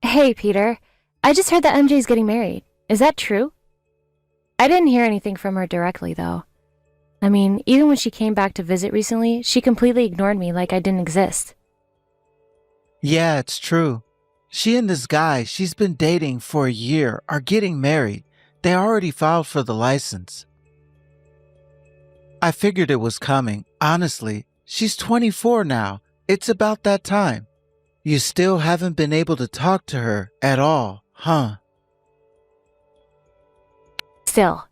Hey, Peter. I just heard that MJ's getting married. Is that true? I didn't hear anything from her directly, though. I mean, even when she came back to visit recently, she completely ignored me like I didn't exist. Yeah, it's true. She and this guy she's been dating for a year are getting married. They already filed for the license. I figured it was coming. Honestly, she's 24 now. It's about that time. You still haven't been able to talk to her at all, huh? Still,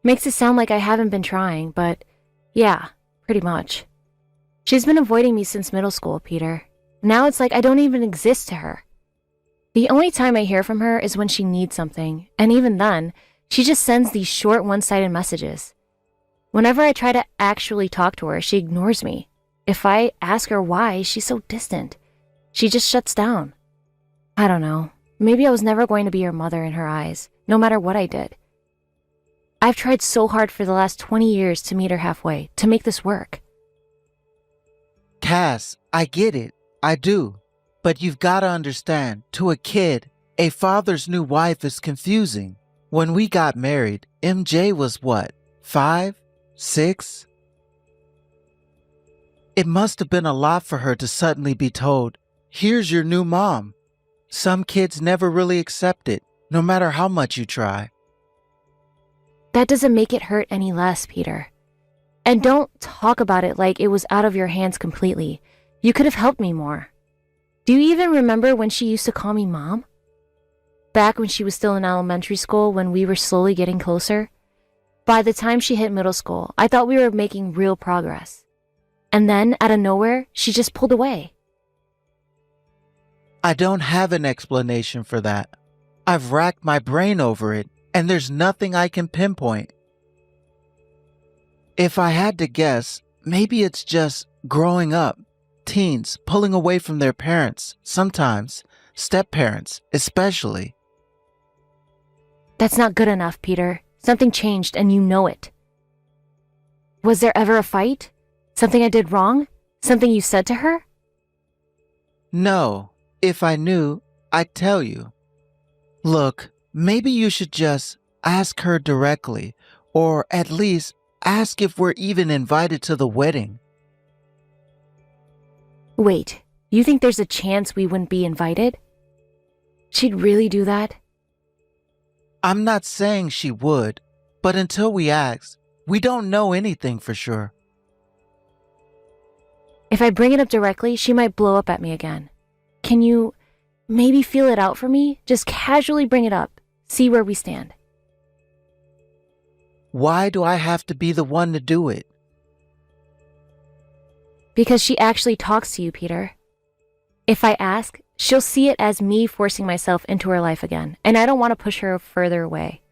makes it sound like I haven't been trying, but yeah, pretty much. She's been avoiding me since middle school, Peter. Now it's like I don't even exist to her. The only time I hear from her is when she needs something, and even then, she just sends these short one-sided messages. Whenever I try to actually talk to her, she ignores me. If I ask her why, she's so distant. She just shuts down. I don't know. Maybe I was never going to be her mother in her eyes, no matter what I did. I've tried so hard for the last 20 years to meet her halfway, to make this work. Cass, I get it. I do. But you've got to understand, to a kid, a father's new wife is confusing. When we got married, MJ was what, 5? 6? It must have been a lot for her to suddenly be told, here's your new mom. Some kids never really accept it, no matter how much you try. That doesn't make it hurt any less, Peter. And don't talk about it like it was out of your hands completely. You could have helped me more. Do you even remember when she used to call me Mom? Back when she was still in elementary school, when we were slowly getting closer? By the time she hit middle school, I thought we were making real progress. And then, out of nowhere, she just pulled away. I don't have an explanation for that. I've racked my brain over it, and there's nothing I can pinpoint. If I had to guess, maybe it's just growing up. Teens pulling away from their parents, sometimes, step-parents especially. That's not good enough, Peter. Something changed and you know it. Was there ever a fight? Something I did wrong? Something you said to her? No, if I knew, I'd tell you. Look, maybe you should just ask her directly, or at least ask if we're even invited to the wedding. Wait, you think there's a chance we wouldn't be invited? She'd really do that? I'm not saying she would, but until we ask, we don't know anything for sure. If I bring it up directly, she might blow up at me again. Can you maybe feel it out for me? Just casually bring it up. See where we stand. Why do I have to be the one to do it? Because she actually talks to you, Peter. If I ask, she'll see it as me forcing myself into her life again, and I don't want to push her further away.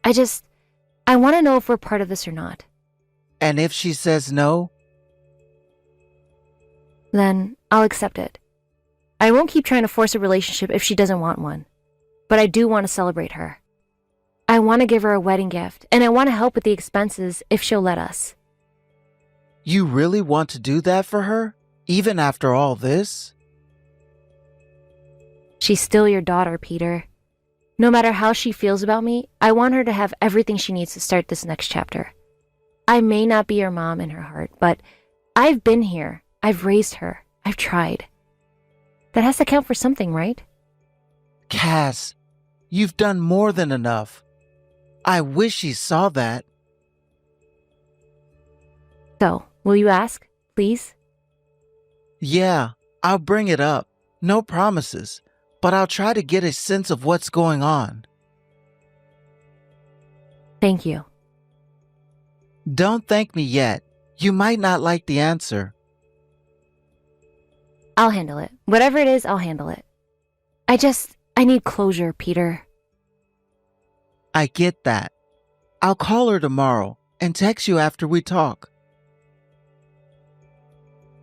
I want to know if we're part of this or not. And if she says no? Then I'll accept it. I won't keep trying to force a relationship if she doesn't want one. But I do want to celebrate her. I want to give her a wedding gift, and I want to help with the expenses if she'll let us. You really want to do that for her? Even after all this? She's still your daughter, Peter. No matter how she feels about me, I want her to have everything she needs to start this next chapter. I may not be her mom in her heart, but I've been here. I've raised her. I've tried. That has to count for something, right? Cass, you've done more than enough. I wish she saw that. So, will you ask, please? Yeah, I'll bring it up. No promises, but I'll try to get a sense of what's going on. Thank you. Don't thank me yet. You might not like the answer. I'll handle it. Whatever it is, I'll handle it. I need closure, Peter. I get that. I'll call her tomorrow and text you after we talk.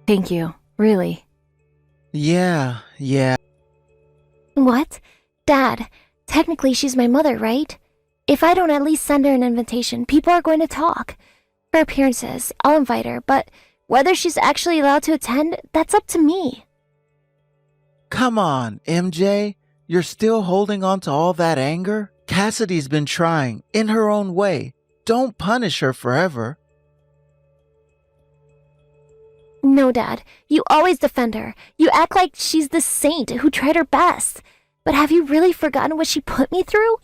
Thank you. Really. Yeah. What? Dad, technically she's my mother, right? If I don't at least send her an invitation, people are going to talk. For appearances, I'll invite her, but whether she's actually allowed to attend, that's up to me. Come on, MJ. You're still holding on to all that anger? Cassidy's been trying, in her own way. Don't punish her forever. No, Dad. You always defend her. You act like she's the saint who tried her best. But have you really forgotten what she put me through?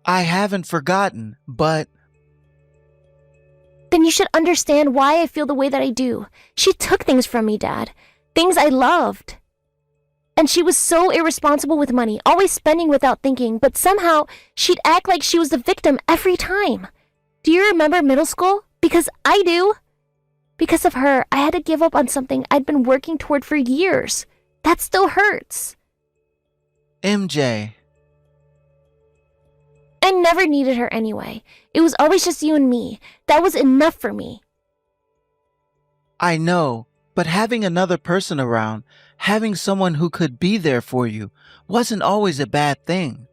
I haven't forgotten, but... Then you should understand why I feel the way that I do. She took things from me, Dad. Things I loved. And she was so irresponsible with money, always spending without thinking, but somehow she'd act like she was the victim every time. Do you remember middle school? Because I do. Because of her, I had to give up on something I'd been working toward for years. That still hurts. MJ. I never needed her anyway. It was always just you and me. That was enough for me. I know, but having another person around, having someone who could be there for you, wasn't always a bad thing.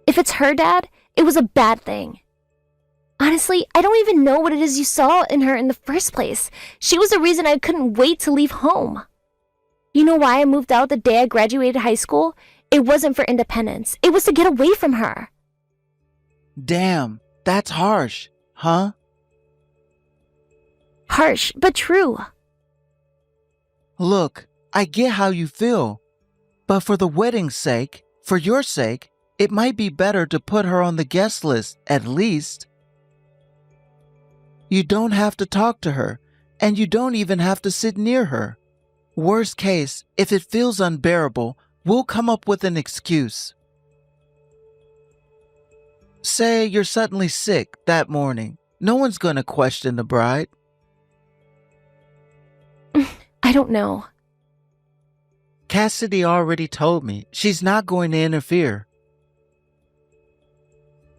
If it's her, Dad, it was a bad thing. Honestly, I don't even know what it is you saw in her in the first place. She was the reason I couldn't wait to leave home. You know why I moved out the day I graduated high school? It wasn't for independence. It was to get away from her. Damn, that's harsh, huh? Harsh, but true. Look, I get how you feel. But for the wedding's sake, for your sake, it might be better to put her on the guest list, at least. You don't have to talk to her, and you don't even have to sit near her. Worst case, if it feels unbearable, we'll come up with an excuse. Say you're suddenly sick that morning. No one's gonna question the bride. I don't know. Cassidy already told me she's not going to interfere.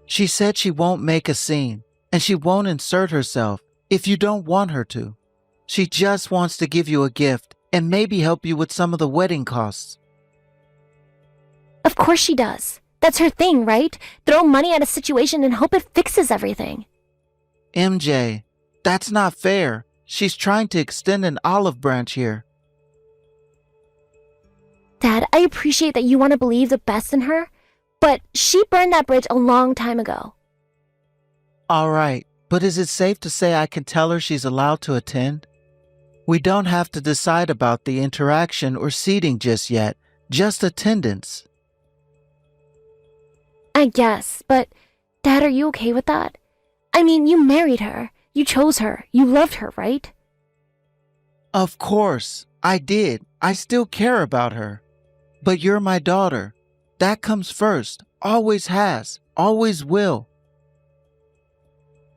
She said she won't make a scene, and she won't insert herself if you don't want her to. She just wants to give you a gift and maybe help you with some of the wedding costs. Of course she does. That's her thing, right? Throw money at a situation and hope it fixes everything. MJ, that's not fair. She's trying to extend an olive branch here. Dad, I appreciate that you want to believe the best in her, but she burned that bridge a long time ago. All right, but is it safe to say I can tell her she's allowed to attend? We don't have to decide about the interaction or seating just yet, just attendance. I guess, but Dad, are you okay with that? I mean, you married her. You chose her. You loved her, right? Of course, I did. I still care about her. But you're my daughter. That comes first. Always has. Always will.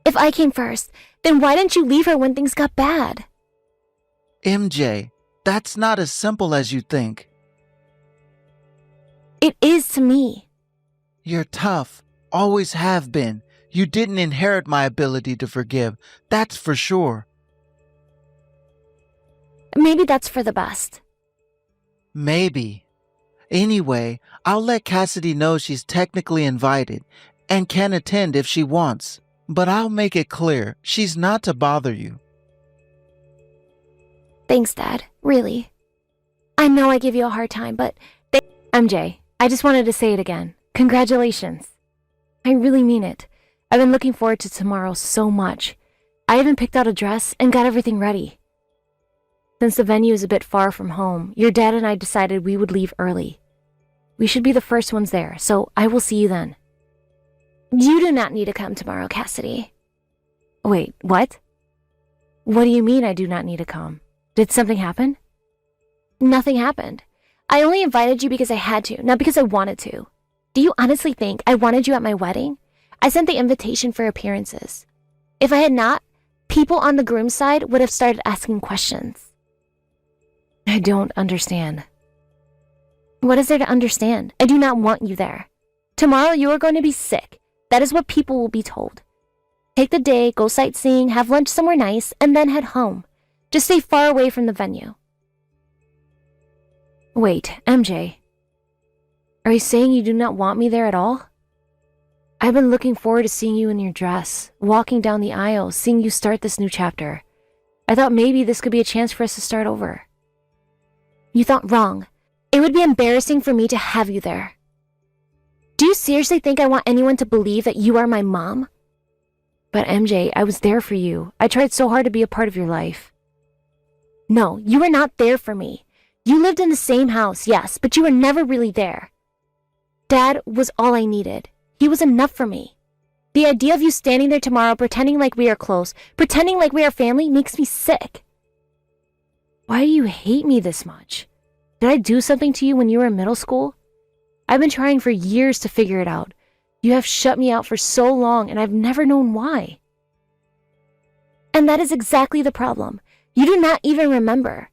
If I came first, then why didn't you leave her when things got bad? MJ, that's not as simple as you think. It is to me. You're tough. Always have been. You didn't inherit my ability to forgive. That's for sure. Maybe that's for the best. Maybe. Anyway, I'll let Cassidy know she's technically invited and can attend if she wants. But I'll make it clear she's not to bother you. Thanks, Dad. Really. I know I give you a hard time, but MJ, I just wanted to say it again. Congratulations. I really mean it. I've been looking forward to tomorrow so much. I even picked out a dress and got everything ready. Since the venue is a bit far from home, your dad and I decided we would leave early. We should be the first ones there, so I will see you then. You do not need to come tomorrow, Cassidy. Wait, what? What do you mean I do not need to come? Did something happen? Nothing happened. I only invited you because I had to, not because I wanted to. Do you honestly think I wanted you at my wedding? I sent the invitation for appearances. If I had not, people on the groom's side would have started asking questions. I don't understand. What is there to understand? I do not want you there. Tomorrow you are going to be sick. That is what people will be told. Take the day, go sightseeing, have lunch somewhere nice, and then head home. Just stay far away from the venue. Wait, MJ. Are you saying you do not want me there at all? I've been looking forward to seeing you in your dress, walking down the aisle, seeing you start this new chapter. I thought maybe this could be a chance for us to start over. You thought wrong. It would be embarrassing for me to have you there. Do you seriously think I want anyone to believe that you are my mom? But MJ, I was there for you. I tried so hard to be a part of your life. No, you were not there for me. You lived in the same house, yes, but you were never really there. Dad was all I needed. He was enough for me. The idea of you standing there tomorrow pretending like we are close, pretending like we are family, makes me sick. Why do you hate me this much? Did I do something to you when you were in middle school? I've been trying for years to figure it out. You have shut me out for so long, and I've never known why. And that is exactly the problem. You do not even remember.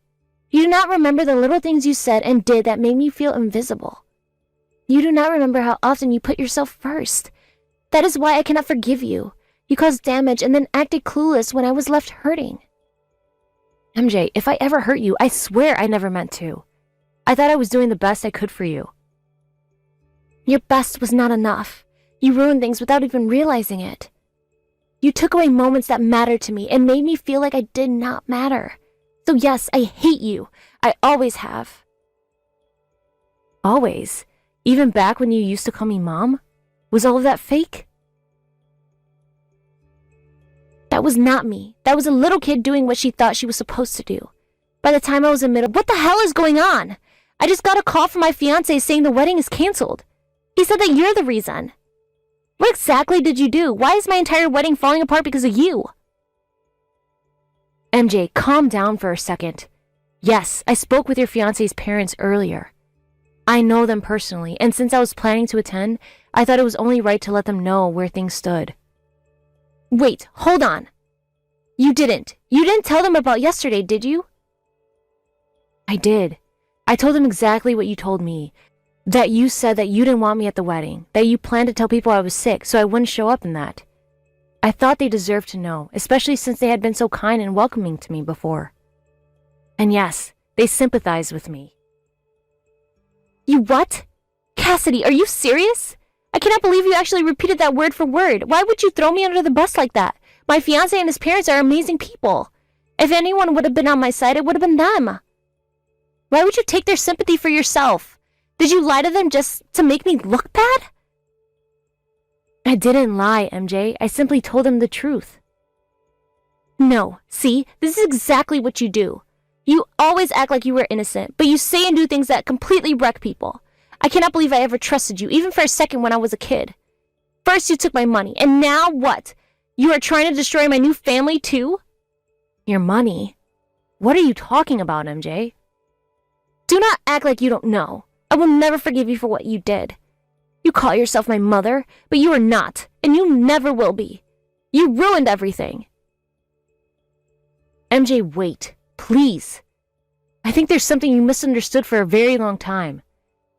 You do not remember the little things you said and did that made me feel invisible. You do not remember how often you put yourself first. That is why I cannot forgive you. You caused damage and then acted clueless when I was left hurting. MJ, if I ever hurt you, I swear I never meant to. I thought I was doing the best I could for you. Your best was not enough. You ruined things without even realizing it. You took away moments that mattered to me and made me feel like I did not matter. So yes, I hate you. I always have. Always? Even back when you used to call me Mom? Was all of that fake? That was not me. That was a little kid doing what she thought she was supposed to do. By the time I was in middle, what the hell is going on? I just got a call from my fiancé saying the wedding is canceled. He said that you're the reason. What exactly did you do? Why is my entire wedding falling apart because of you? MJ, calm down for a second. Yes, I spoke with your fiancé's parents earlier. I know them personally, and since I was planning to attend, I thought it was only right to let them know where things stood. Wait, hold on. You didn't tell them about yesterday, did you? I did. I told them exactly what you told me. That you said that you didn't want me at the wedding, that you planned to tell people I was sick so I wouldn't show up in that. I thought they deserved to know, especially since they had been so kind and welcoming to me before. And yes, they sympathized with me. You what? Cassidy, are you serious? I cannot believe you actually repeated that word for word. Why would you throw me under the bus like that? My fiancé and his parents are amazing people. If anyone would have been on my side, it would have been them. Why would you take their sympathy for yourself? Did you lie to them just to make me look bad? I didn't lie, MJ. I simply told them the truth. No, see, this is exactly what you do. You always act like you were innocent, but you say and do things that completely wreck people. I cannot believe I ever trusted you, even for a second when I was a kid. First you took my money, and now what? You are trying to destroy my new family too? Your money? What are you talking about, MJ? Do not act like you don't know. I will never forgive you for what you did. You call yourself my mother, but you are not, and you never will be. You ruined everything. MJ, wait, please. I think there's something you misunderstood for a very long time.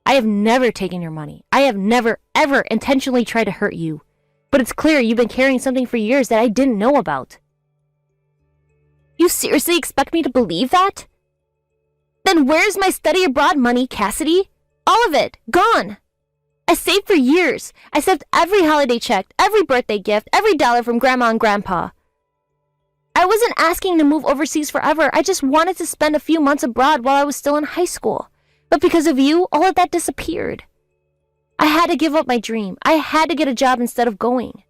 I have never taken your money. I have never, ever intentionally tried to hurt you. But it's clear you've been carrying something for years that I didn't know about. You seriously expect me to believe that? Then where's my study abroad money, Cassidy? All of it, gone. I saved for years. I saved every holiday check, every birthday gift, every dollar from Grandma and Grandpa. I wasn't asking to move overseas forever. I just wanted to spend a few months abroad while I was still in high school. But because of you, all of that disappeared. I had to give up my dream. I had to get a job instead of going.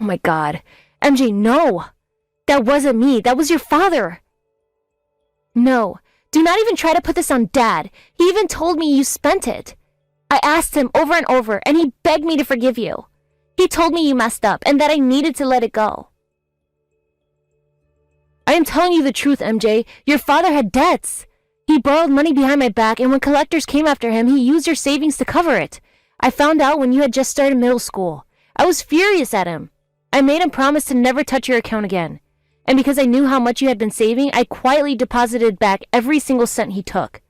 Oh my God. MJ, no. That wasn't me. That was your father. No. Do not even try to put this on Dad. He even told me you spent it. I asked him over and over, and he begged me to forgive you. He told me you messed up and that I needed to let it go. I am telling you the truth, MJ. Your father had debts. He borrowed money behind my back, and when collectors came after him, he used your savings to cover it. I found out when you had just started middle school. I was furious at him. I made him promise to never touch your account again. And because I knew how much you had been saving, I quietly deposited back every single cent he took.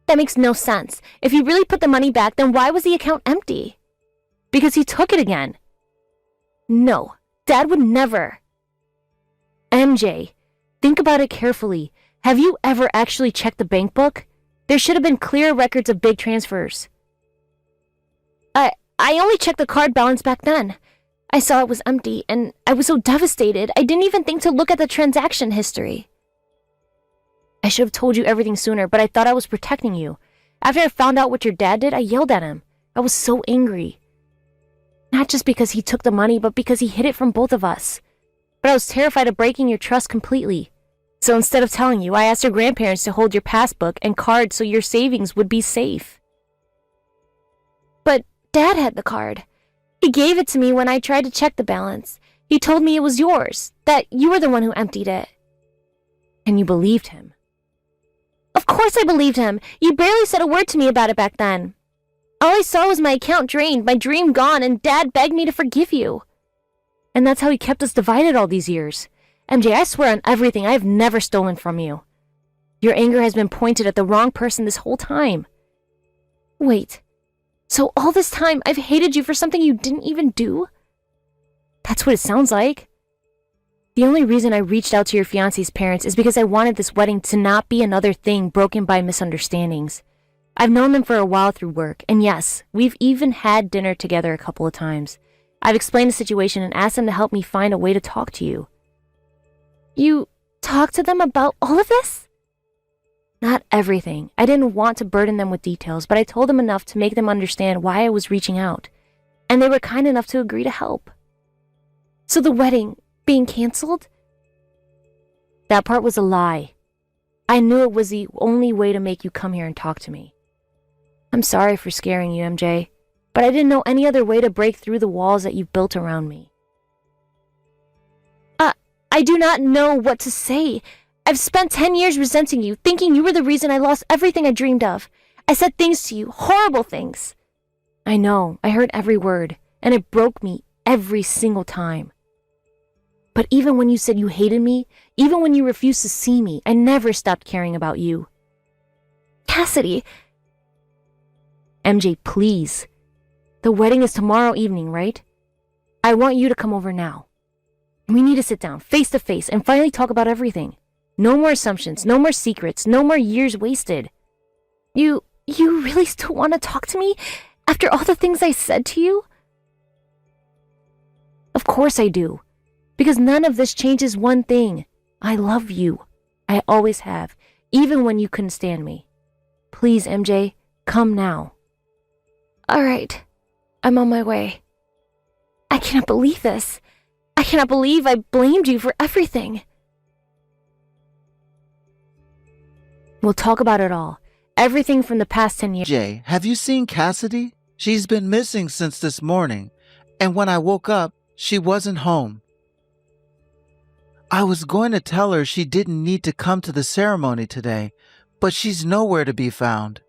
That makes no sense. If he really put the money back, then why was the account empty? Because he took it again. No, Dad would never. MJ, think about it carefully. Have you ever actually checked the bank book? There should have been clear records of big transfers. I only checked the card balance back then. I saw it was empty, and I was so devastated, I didn't even think to look at the transaction history. I should have told you everything sooner, but I thought I was protecting you. After I found out what your dad did, I yelled at him. I was so angry. Not just because he took the money, but because he hid it from both of us. But I was terrified of breaking your trust completely. So instead of telling you, I asked your grandparents to hold your passbook and card so your savings would be safe. But Dad had the card. He gave it to me when I tried to check the balance. He told me it was yours, that you were the one who emptied it. And you believed him. Of course I believed him. You barely said a word to me about it back then. All I saw was my account drained, my dream gone, and Dad begged me to forgive you. And that's how he kept us divided all these years. MJ, I swear on everything, I have never stolen from you. Your anger has been pointed at the wrong person this whole time. Wait, so all this time I've hated you for something you didn't even do? That's what it sounds like. The only reason I reached out to your fiancé's parents is because I wanted this wedding to not be another thing broken by misunderstandings. I've known them for a while through work, and yes, we've even had dinner together a couple of times. I've explained the situation and asked them to help me find a way to talk to you. You talked to them about all of this? Not everything. I didn't want to burden them with details, but I told them enough to make them understand why I was reaching out. And they were kind enough to agree to help. So the wedding being canceled? That part was a lie. I knew it was the only way to make you come here and talk to me. I'm sorry for scaring you, MJ, but I didn't know any other way to break through the walls that you've built around me. I do not know what to say. I've spent 10 years resenting you, thinking you were the reason I lost everything I dreamed of. I said things to you, horrible things. I know, I heard every word, and it broke me every single time. But even when you said you hated me, even when you refused to see me, I never stopped caring about you. Cassidy. MJ, please. The wedding is tomorrow evening, right? I want you to come over now. We need to sit down, face to face, and finally talk about everything. No more assumptions, no more secrets, no more years wasted. You really still want to talk to me? After all the things I said to you? Of course I do. Because none of this changes one thing. I love you. I always have, even when you couldn't stand me. Please, MJ, come now. All right, I'm on my way. I cannot believe this. I cannot believe I blamed you for everything. We'll talk about it all. Everything from the past 10 years. Jay, have you seen Cassidy? She's been missing since this morning. And when I woke up, she wasn't home. I was going to tell her she didn't need to come to the ceremony today, but she's nowhere to be found.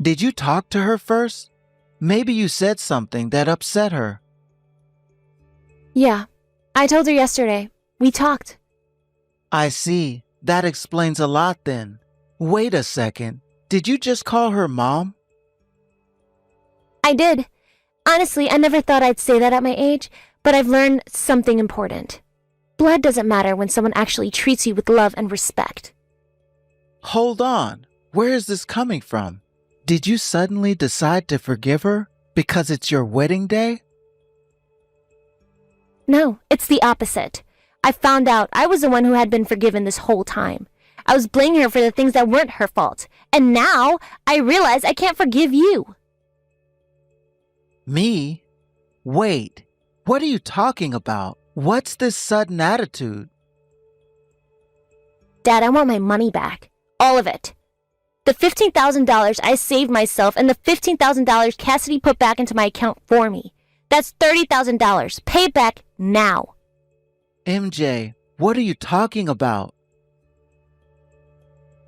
Did you talk to her first? Maybe you said something that upset her. Yeah, I told her yesterday. We talked. I see. That explains a lot then. Wait a second. Did you just call her mom? I did. Honestly, I never thought I'd say that at my age, but I've learned something important. Blood doesn't matter when someone actually treats you with love and respect. Hold on. Where is this coming from? Did you suddenly decide to forgive her because it's your wedding day? No, it's the opposite. I found out I was the one who had been forgiven this whole time. I was blaming her for the things that weren't her fault. And now I realize I can't forgive you. Me? Wait, what are you talking about? What's this sudden attitude? Dad, I want my money back. All of it. The $15,000 I saved myself and the $15,000 Cassidy put back into my account for me. That's $30,000. Pay it back now. MJ, what are you talking about?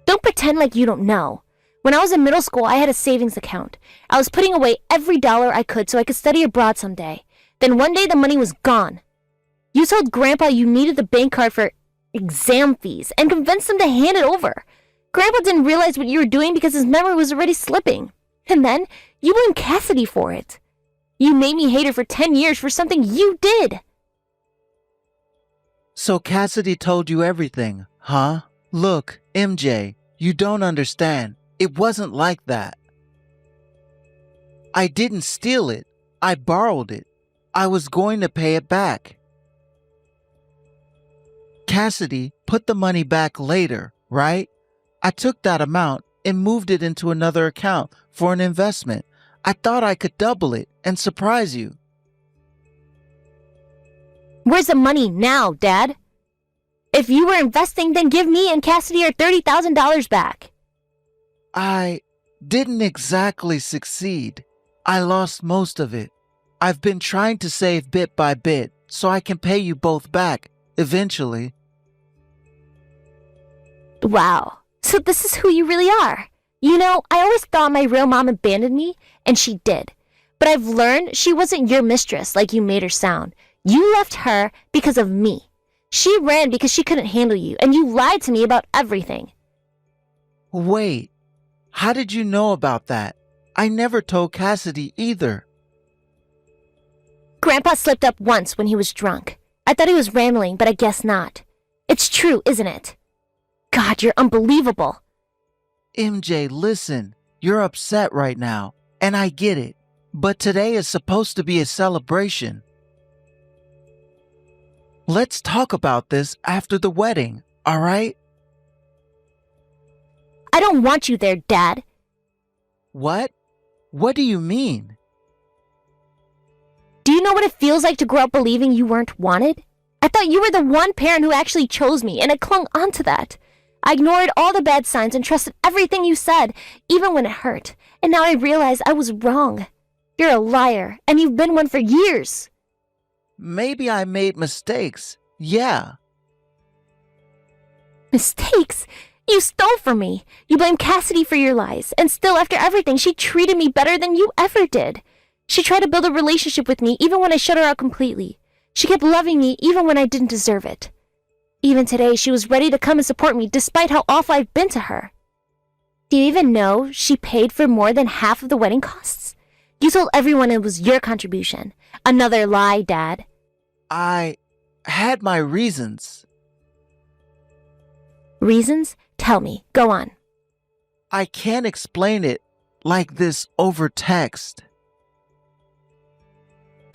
Don't pretend like you don't know. When I was in middle school, I had a savings account. I was putting away every dollar I could so I could study abroad someday. Then one day the money was gone. You told Grandpa you needed the bank card for exam fees and convinced him to hand it over. Grandpa didn't realize what you were doing because his memory was already slipping. And then you blamed Cassidy for it. You made me hate her for 10 years for something you did. So Cassidy told you everything, huh? Look, MJ, you don't understand. It wasn't like that. I didn't steal it. I borrowed it. I was going to pay it back. Cassidy put the money back later, right? I took that amount and moved it into another account for an investment. I thought I could double it and surprise you. Where's the money now, Dad? If you were investing, then give me and Cassidy our $30,000 back. I didn't exactly succeed. I lost most of it. I've been trying to save bit by bit so I can pay you both back eventually. Wow. So this is who you really are. You know, I always thought my real mom abandoned me, and she did. But I've learned she wasn't your mistress like you made her sound. You left her because of me. She ran because she couldn't handle you, and you lied to me about everything. Wait, how did you know about that? I never told Cassidy either. Grandpa slipped up once when he was drunk. I thought he was rambling, but I guess not. It's true, isn't it? God, you're unbelievable. MJ, listen, you're upset right now, and I get it. But today is supposed to be a celebration. Let's talk about this after the wedding, all right? I don't want you there, Dad. What? What do you mean? Do you know what it feels like to grow up believing you weren't wanted? I thought you were the one parent who actually chose me, and I clung onto that. I ignored all the bad signs and trusted everything you said, even when it hurt. And now I realize I was wrong. You're a liar, and you've been one for years. Maybe I made mistakes. Yeah. Mistakes? You stole from me. You blame Cassidy for your lies, and still after everything, she treated me better than you ever did. She tried to build a relationship with me even when I shut her out completely. She kept loving me even when I didn't deserve it. Even today, she was ready to come and support me despite how awful I've been to her. Do you even know she paid for more than half of the wedding costs? You told everyone it was your contribution. Another lie, Dad. I had my reasons. Reasons? Tell me. Go on. I can't explain it like this over text.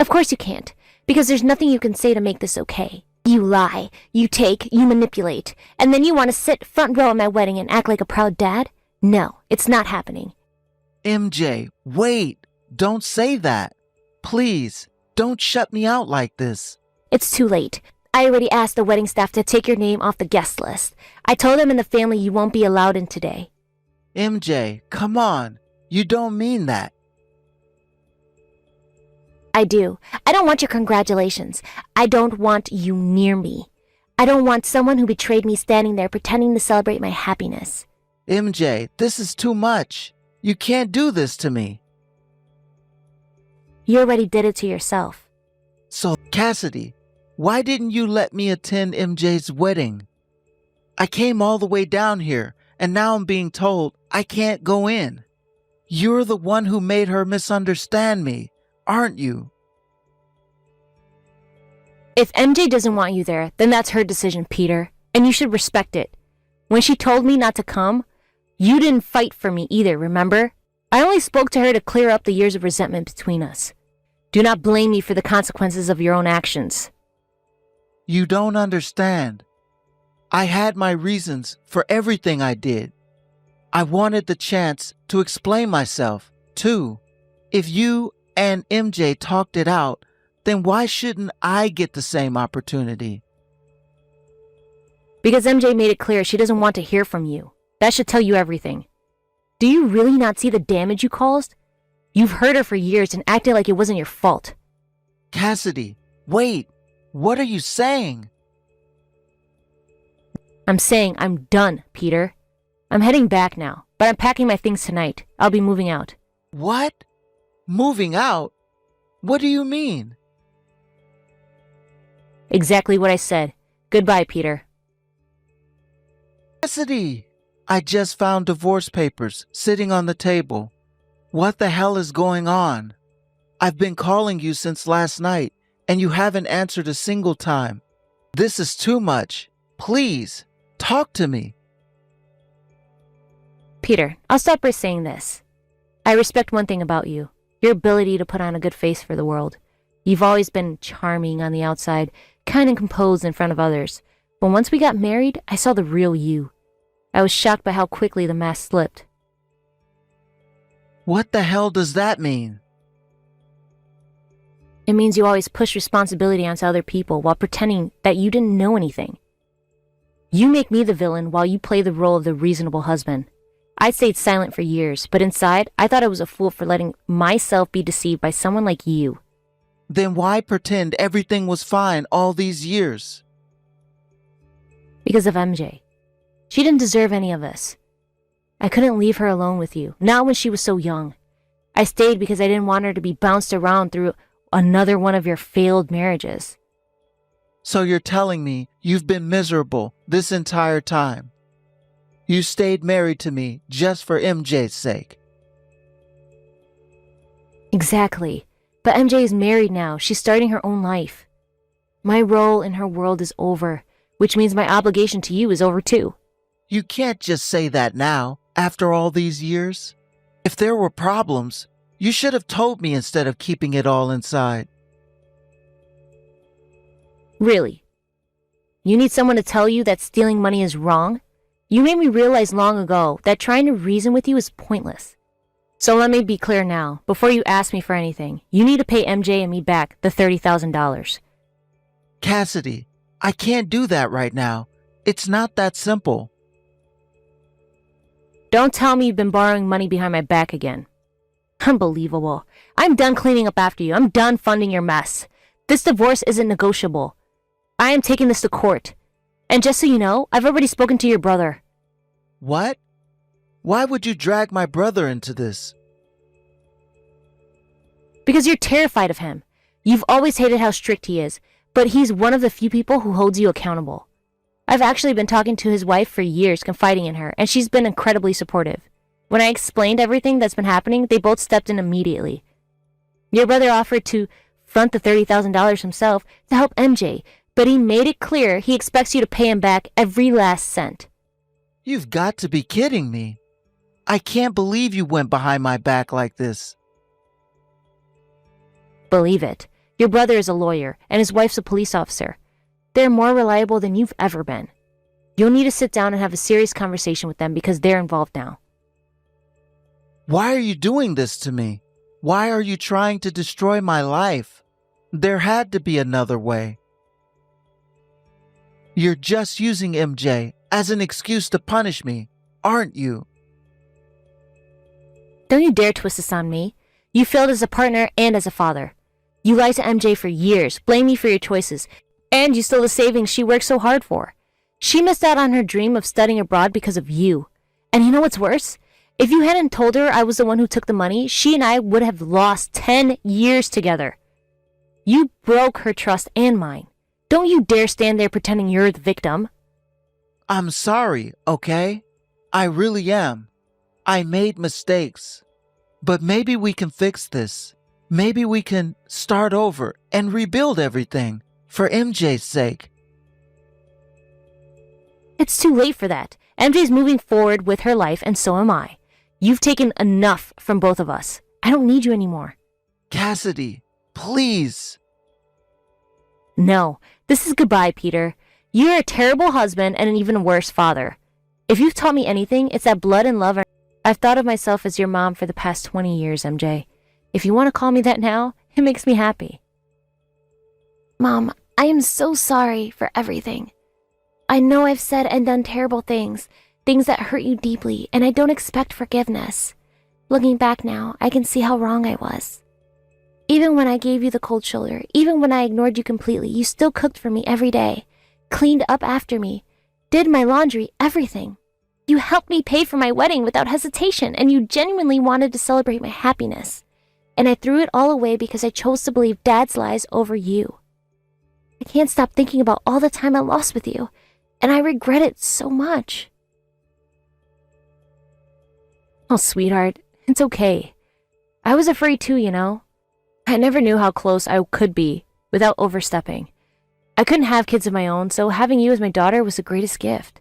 Of course you can't, because there's nothing you can say to make this okay. You lie, you take, you manipulate, and then you want to sit front row at my wedding and act like a proud dad? No, it's not happening. MJ, wait. Don't say that. Please, don't shut me out like this. It's too late. I already asked the wedding staff to take your name off the guest list. I told them in the family you won't be allowed in today. MJ, come on. You don't mean that. I do. I don't want your congratulations. I don't want you near me. I don't want someone who betrayed me standing there pretending to celebrate my happiness. MJ, this is too much. You can't do this to me. You already did it to yourself. So, Cassidy, why didn't you let me attend MJ's wedding? I came all the way down here, and now I'm being told I can't go in. You're the one who made her misunderstand me, aren't you? If MJ doesn't want you there, then that's her decision, Peter, and you should respect it. When she told me not to come, you didn't fight for me either, remember? I only spoke to her to clear up the years of resentment between us. Do not blame me for the consequences of your own actions. You don't understand. I had my reasons for everything I did. I wanted the chance to explain myself, too. If you and MJ talked it out, then why shouldn't I get the same opportunity? Because MJ made it clear she doesn't want to hear from you. That should tell you everything. Do you really not see the damage you caused? You've hurt her for years and acted like it wasn't your fault. Cassidy, wait. What are you saying? I'm saying I'm done, Peter. I'm heading back now, but I'm packing my things tonight. I'll be moving out. What? Moving out? What do you mean? Exactly what I said. Goodbye, Peter. Cassidy! I just found divorce papers sitting on the table. What the hell is going on? I've been calling you since last night, and you haven't answered a single time. This is too much. Please, talk to me. Peter, I'll start by saying this. I respect one thing about you. Your ability to put on a good face for the world. You've always been charming on the outside, kind and composed in front of others. But once we got married, I saw the real you. I was shocked by how quickly the mask slipped. What the hell does that mean? It means you always push responsibility onto other people while pretending that you didn't know anything. You make me the villain while you play the role of the reasonable husband. I stayed silent for years, but inside, I thought I was a fool for letting myself be deceived by someone like you. Then why pretend everything was fine all these years? Because of MJ. She didn't deserve any of this. I couldn't leave her alone with you, not when she was so young. I stayed because I didn't want her to be bounced around through another one of your failed marriages. So you're telling me you've been miserable this entire time? You stayed married to me just for MJ's sake? Exactly. But MJ is married now. She's starting her own life. My role in her world is over, which means my obligation to you is over too. You can't just say that now, after all these years. If there were problems, you should have told me instead of keeping it all inside. Really? You need someone to tell you that stealing money is wrong? You made me realize long ago that trying to reason with you is pointless. So let me be clear now, before you ask me for anything, you need to pay MJ and me back the $30,000. Cassidy, I can't do that right now. It's not that simple. Don't tell me you've been borrowing money behind my back again. Unbelievable. I'm done cleaning up after you. I'm done funding your mess. This divorce isn't negotiable. I am taking this to court. And just so you know, I've already spoken to your brother. What? Why would you drag my brother into this? Because you're terrified of him. You've always hated how strict he is, but he's one of the few people who holds you accountable. I've actually been talking to his wife for years, confiding in her, and she's been incredibly supportive. When I explained everything that's been happening, they both stepped in immediately. Your brother offered to front the $30,000 himself to help MJ, but he made it clear he expects you to pay him back every last cent. You've got to be kidding me. I can't believe you went behind my back like this. Believe it. Your brother is a lawyer, and his wife's a police officer. They're more reliable than you've ever been. You'll need to sit down and have a serious conversation with them because they're involved now. Why are you doing this to me? Why are you trying to destroy my life? There had to be another way. You're just using MJ as an excuse to punish me, aren't you? Don't you dare twist this on me. You failed as a partner and as a father. You lied to MJ for years, blamed me for your choices, and you stole the savings she worked so hard for. She missed out on her dream of studying abroad because of you. And you know what's worse? If you hadn't told her I was the one who took the money, she and I would have lost 10 years together. You broke her trust and mine. Don't you dare stand there pretending you're the victim. I'm sorry, okay? I really am. I made mistakes. But maybe we can fix this. Maybe we can start over and rebuild everything for MJ's sake. It's too late for that. MJ's moving forward with her life, and so am I. You've taken enough from both of us. I don't need you anymore. Cassidy, please. No, this is goodbye, Peter. You're a terrible husband and an even worse father. If you've taught me anything, it's that blood and love are... I've thought of myself as your mom for the past 20 years, MJ. If you want to call me that now, it makes me happy. Mom, I am so sorry for everything. I know I've said and done terrible things, things that hurt you deeply, and I don't expect forgiveness. Looking back now, I can see how wrong I was. Even when I gave you the cold shoulder, even when I ignored you completely, you still cooked for me every day, cleaned up after me, did my laundry, everything. You helped me pay for my wedding without hesitation, and you genuinely wanted to celebrate my happiness. And I threw it all away because I chose to believe Dad's lies over you. I can't stop thinking about all the time I lost with you, and I regret it so much. Oh, sweetheart, it's okay. I was afraid too, you know. I never knew how close I could be without overstepping. I couldn't have kids of my own, so having you as my daughter was the greatest gift.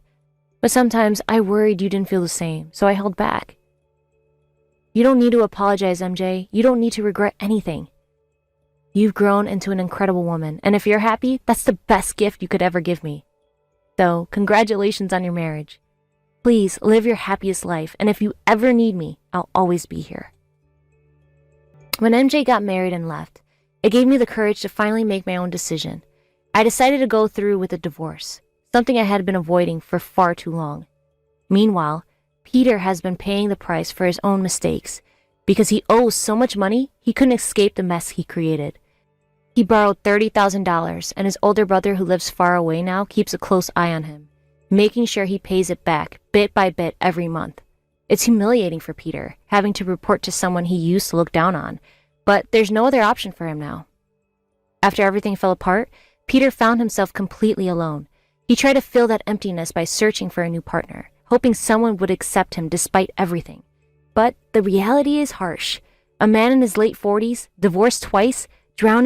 But sometimes I worried you didn't feel the same, so I held back. You don't need to apologize, MJ. You don't need to regret anything. You've grown into an incredible woman, and if you're happy, that's the best gift you could ever give me. So, congratulations on your marriage. Please live your happiest life, and if you ever need me, I'll always be here. When MJ got married and left, it gave me the courage to finally make my own decision. I decided to go through with a divorce, something I had been avoiding for far too long. Meanwhile, Peter has been paying the price for his own mistakes. Because he owes so much money, he couldn't escape the mess he created. He borrowed $30,000, and his older brother, who lives far away now, keeps a close eye on him, making sure he pays it back bit by bit every month. It's humiliating for Peter, having to report to someone he used to look down on, but there's no other option for him now. After everything fell apart, Peter found himself completely alone. He tried to fill that emptiness by searching for a new partner, hoping someone would accept him despite everything. But the reality is harsh. A man in his late 40s, divorced twice, drowning